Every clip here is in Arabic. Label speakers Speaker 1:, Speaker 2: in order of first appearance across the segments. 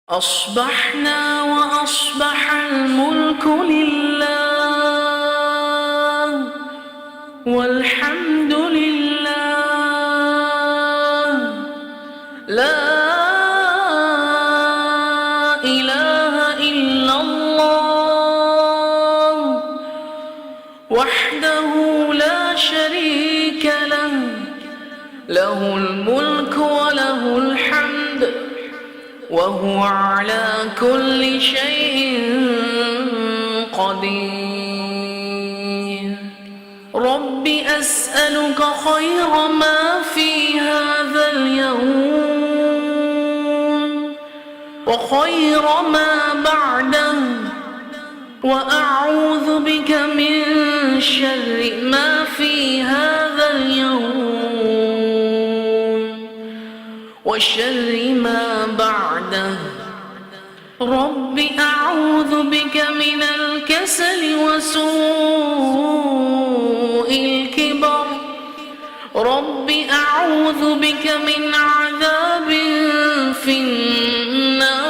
Speaker 1: أصبحنا وأصبح الملك لله والحمد لله، لا إله إلا الله وحده لا شريك له، له الملك وله الحمد وهو على كل شيء قدير. رب أسألك خير ما في هذا اليوم وخير ما بعده، وأعوذ بك من شر ما في هذا اليوم وشر ما بعده. رب أعوذ بك من الكسل وسوء الكبر، رب أعوذ بك من عذاب في النار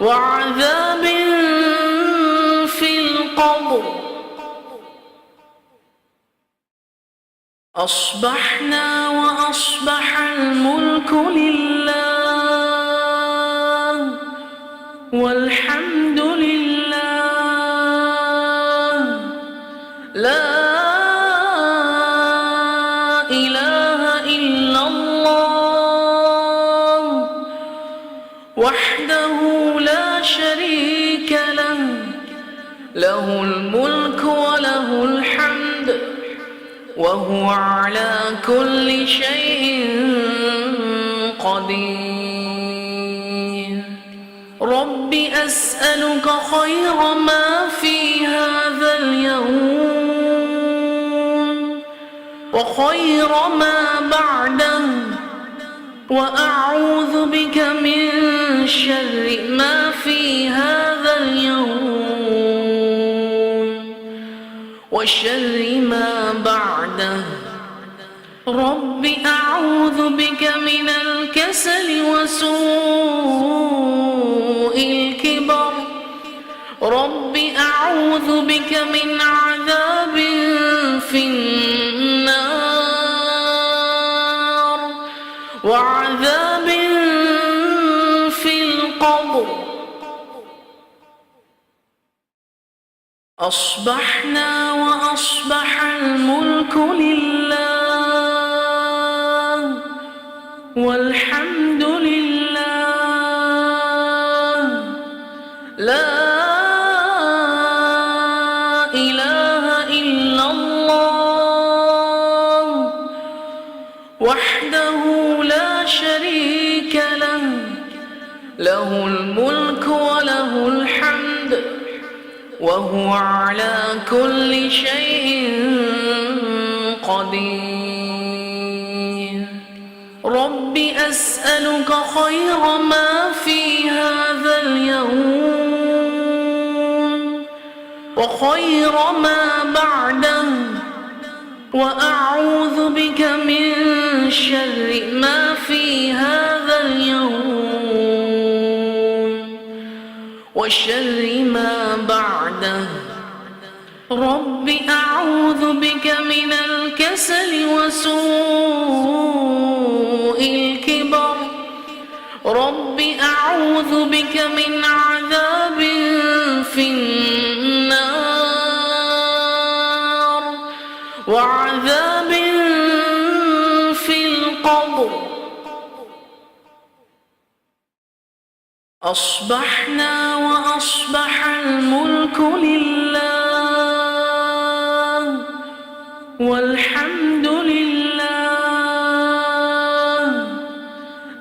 Speaker 1: وعذاب في القبر. أصبحنا وأصبح الملك لله والحمد لله، لا إله إلا الله وحده لا شريك له، له الملك وله الحمد وهو على كل شيء قدير. رب أسألك خير ما في هذا اليوم وخير ما بعده، وأعوذ بك من شر ما في هذا اليوم وشر ما بعده. رب أعوذ بك من الكسل وسوء الكبر، رب أعوذ بك من عذاب في النار وعذاب في القبر. أصبحنا وأصبح الملك لله والحمد لله، لا إله إلا الله وحده لا شريك له، له الملك وله الحمد وهو على كل شيء قدير. رب أسألك خير ما في هذا اليوم وخير ما بعده، وأعوذ بك من شر ما في هذا اليوم وشر ما بعده. رب أعوذ بك من الكسل وسوء الكبر، رب أعوذ بك من عذاب في النار وعذاب في القبر. أصبحنا وأصبح الملك لله والحمد لله،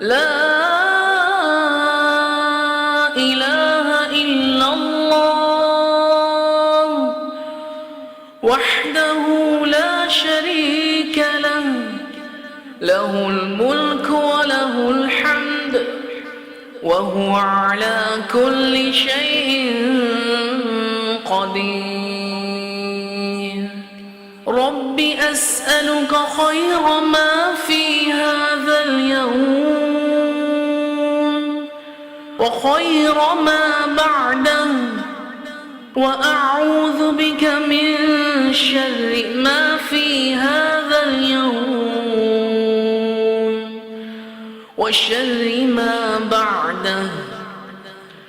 Speaker 1: لا إله إلا الله وحده لا شريك له، له الملك وله الحمد وهو على كل شيء قدير. رب أسألك خير ما في هذا اليوم وخير ما بعده، وأعوذ بك من شر ما في هذا اليوم وشر ما بعده.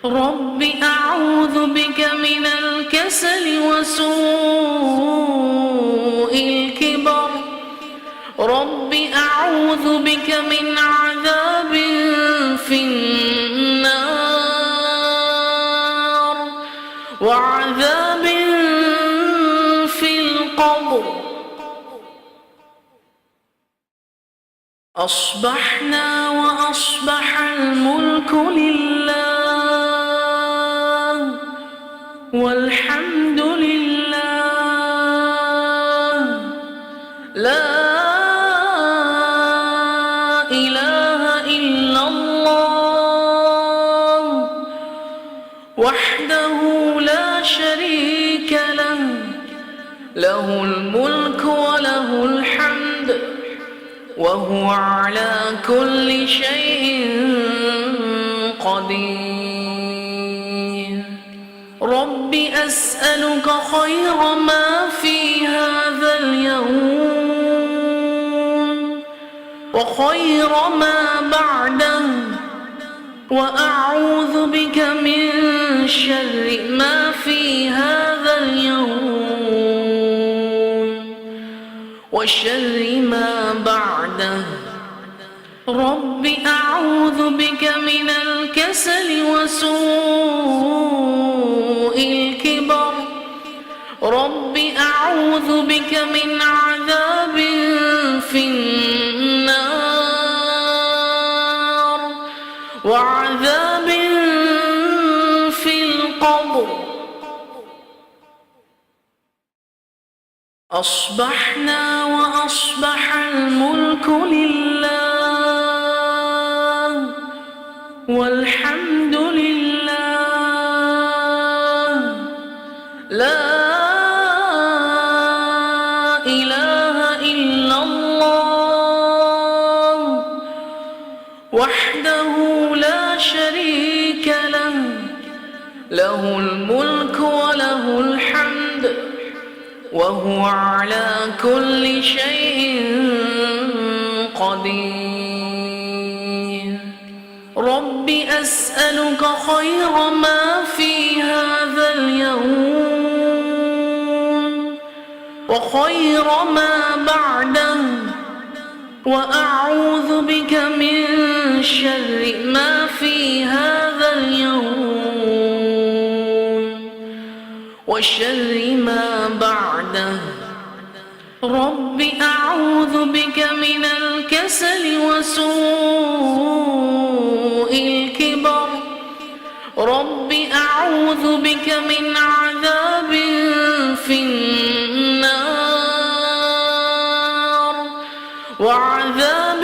Speaker 1: رب أعوذ بك من الكسل وسوء الكبر. رب أعوذ بك من عذاب في النار وعذاب في القبر. أصبحنا وأصبح الملك لله والحمد لله، لا إله إلا الله وحده لا شريك له، له الملك وله الحمد وهو على كل شيء قدير. رب أسألك خير ما في هذا اليوم وخير ما بعده، وأعوذ بك من شر ما في هذا اليوم وشر ما بعده. رب أعوذ بك من الكسل وسوء الكبر. رب أعوذ بك من عذاب في النار وعذاب في القبر. أصبحنا وأصبح الملك لله والحمد لله، لا إله إلا الله وحده لا شريك له، له الملك وله الحمد وهو على كل شيء قدير. رب أسألك خير ما في هذا اليوم وخير ما بعده، وأعوذ بك من شر ما في هذا اليوم وشر ما بعده. رب أعوذ بك من الكسل وسوء الكبر. رب أعوذ بك من عذاب في النار وعذاب